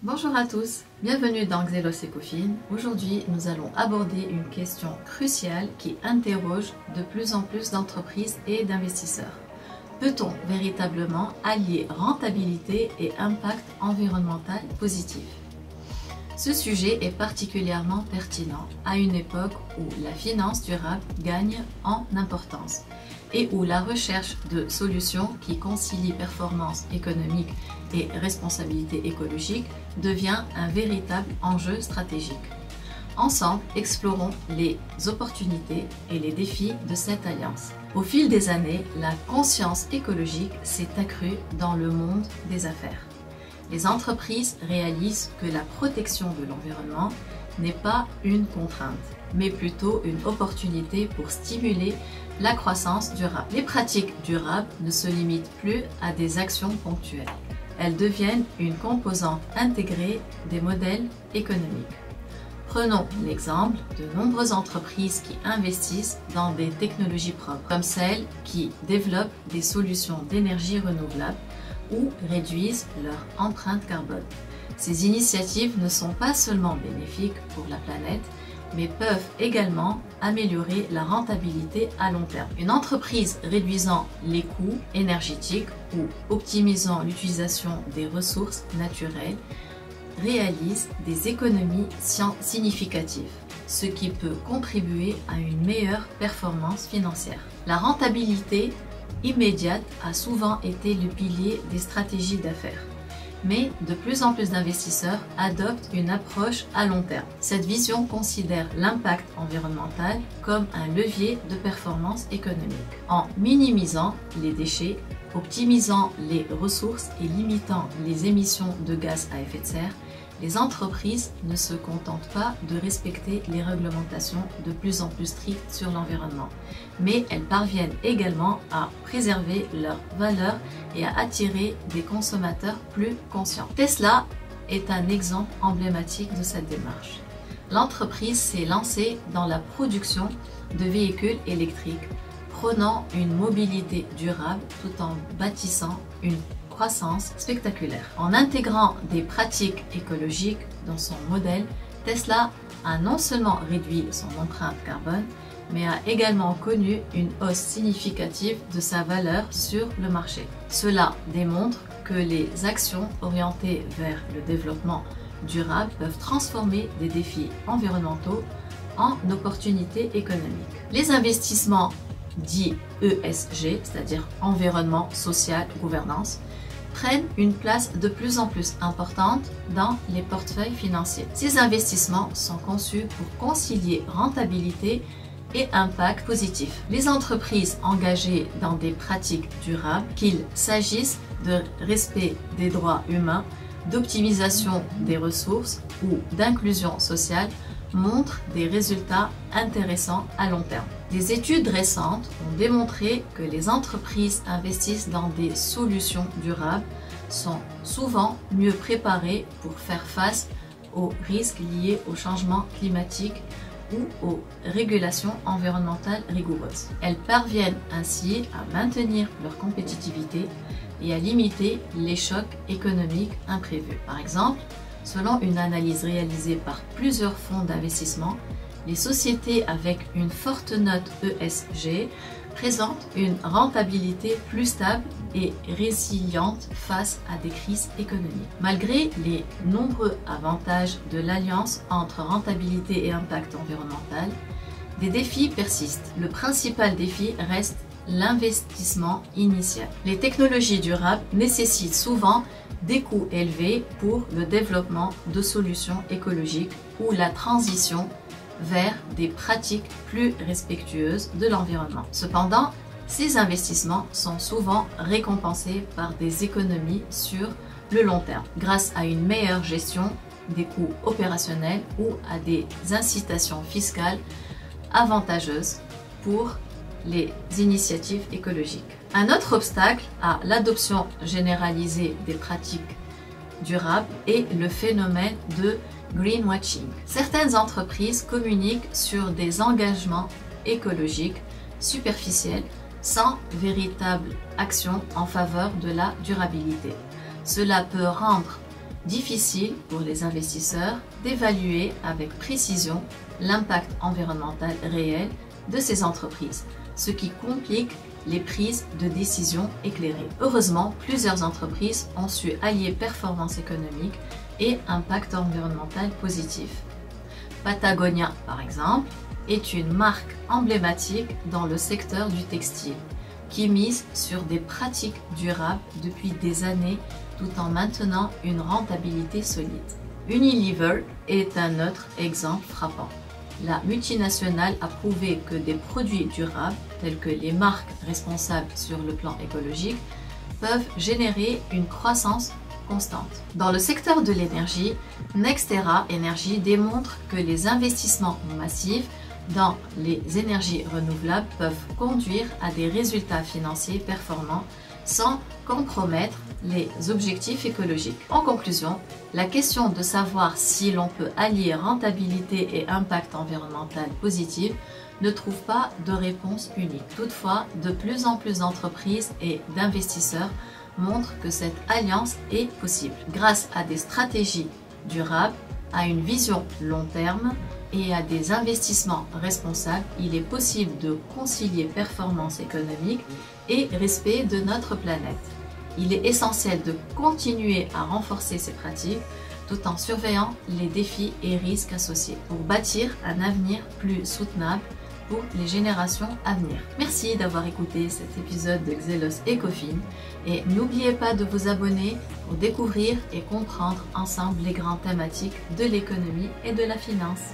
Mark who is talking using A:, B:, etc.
A: Bonjour à tous, bienvenue dans Xelos Ecofin. Aujourd'hui, nous allons aborder une question cruciale qui interroge de plus en plus d'entreprises et d'investisseurs. Peut-on véritablement allier rentabilité et impact environnemental positif? Ce sujet est particulièrement pertinent à une époque où la finance durable gagne en importance et où la recherche de solutions qui concilient performance économique et responsabilité écologique devient un véritable enjeu stratégique. Ensemble, explorons les opportunités et les défis de cette alliance. Au fil des années, la conscience écologique s'est accrue dans le monde des affaires. Les entreprises réalisent que la protection de l'environnement n'est pas une contrainte, mais plutôt une opportunité pour stimuler la croissance durable. Les pratiques durables ne se limitent plus à des actions ponctuelles. Elles deviennent une composante intégrée des modèles économiques. Prenons l'exemple de nombreuses entreprises qui investissent dans des technologies propres, comme celles qui développent des solutions d'énergie renouvelable ou réduisent leur empreinte carbone. Ces initiatives ne sont pas seulement bénéfiques pour la planète, mais peuvent également améliorer la rentabilité à long terme. Une entreprise réduisant les coûts énergétiques ou optimisant l'utilisation des ressources naturelles réalise des économies significatives, ce qui peut contribuer à une meilleure performance financière. La rentabilité immédiate a souvent été le pilier des stratégies d'affaires. Mais de plus en plus d'investisseurs adoptent une approche à long terme. Cette vision considère l'impact environnemental comme un levier de performance économique. En minimisant les déchets, optimisant les ressources et limitant les émissions de gaz à effet de serre, les entreprises ne se contentent pas de respecter les réglementations de plus en plus strictes sur l'environnement, mais elles parviennent également à préserver leur valeur et à attirer des consommateurs plus conscients. Tesla est un exemple emblématique de cette démarche. L'entreprise s'est lancée dans la production de véhicules électriques, prônant une mobilité durable tout en bâtissant une croissance spectaculaire. En intégrant des pratiques écologiques dans son modèle, Tesla a non seulement réduit son empreinte carbone, mais a également connu une hausse significative de sa valeur sur le marché. Cela démontre que les actions orientées vers le développement durable peuvent transformer des défis environnementaux en opportunités économiques. Les investissements dits ESG, c'est-à-dire environnement, social, gouvernance, prennent une place de plus en plus importante dans les portefeuilles financiers. Ces investissements sont conçus pour concilier rentabilité et impact positif. Les entreprises engagées dans des pratiques durables, qu'il s'agisse de respect des droits humains, d'optimisation des ressources ou d'inclusion sociale, montrent des résultats intéressants à long terme. Des études récentes ont démontré que les entreprises investissent dans des solutions durables sont souvent mieux préparées pour faire face aux risques liés au changement climatique ou aux régulations environnementales rigoureuses. Elles parviennent ainsi à maintenir leur compétitivité et à limiter les chocs économiques imprévus. Par exemple, selon une analyse réalisée par plusieurs fonds d'investissement, les sociétés avec une forte note ESG présentent une rentabilité plus stable et résiliente face à des crises économiques. Malgré les nombreux avantages de l'alliance entre rentabilité et impact environnemental, des défis persistent. Le principal défi reste l'investissement initial. Les technologies durables nécessitent souvent des coûts élevés pour le développement de solutions écologiques ou la transition vers des pratiques plus respectueuses de l'environnement. Cependant, ces investissements sont souvent récompensés par des économies sur le long terme, grâce à une meilleure gestion des coûts opérationnels ou à des incitations fiscales avantageuses pour les initiatives écologiques. Un autre obstacle à l'adoption généralisée des pratiques durables est le phénomène de greenwashing. Certaines entreprises communiquent sur des engagements écologiques superficiels sans véritable action en faveur de la durabilité. Cela peut rendre difficile pour les investisseurs d'évaluer avec précision l'impact environnemental réel de ces entreprises, ce qui complique les prises de décisions éclairées. Heureusement, plusieurs entreprises ont su allier performance économique et impact environnemental positif. Patagonia, par exemple, est une marque emblématique dans le secteur du textile, qui mise sur des pratiques durables depuis des années tout en maintenant une rentabilité solide. Unilever est un autre exemple frappant. La multinationale a prouvé que des produits durables, tels que les marques responsables sur le plan écologique, peuvent générer une croissance constante. Dans le secteur de l'énergie, NextEra Energy démontre que les investissements massifs dans les énergies renouvelables peuvent conduire à des résultats financiers performants sans compromettre les objectifs écologiques. En conclusion, la question de savoir si l'on peut allier rentabilité et impact environnemental positif ne trouve pas de réponse unique. Toutefois, de plus en plus d'entreprises et d'investisseurs montrent que cette alliance est possible. Grâce à des stratégies durables, à une vision long terme et à des investissements responsables, il est possible de concilier performance économique et respect de notre planète. Il est essentiel de continuer à renforcer ces pratiques tout en surveillant les défis et risques associés pour bâtir un avenir plus soutenable pour les générations à venir. Merci d'avoir écouté cet épisode de Xelos Ecofin et n'oubliez pas de vous abonner pour découvrir et comprendre ensemble les grandes thématiques de l'économie et de la finance.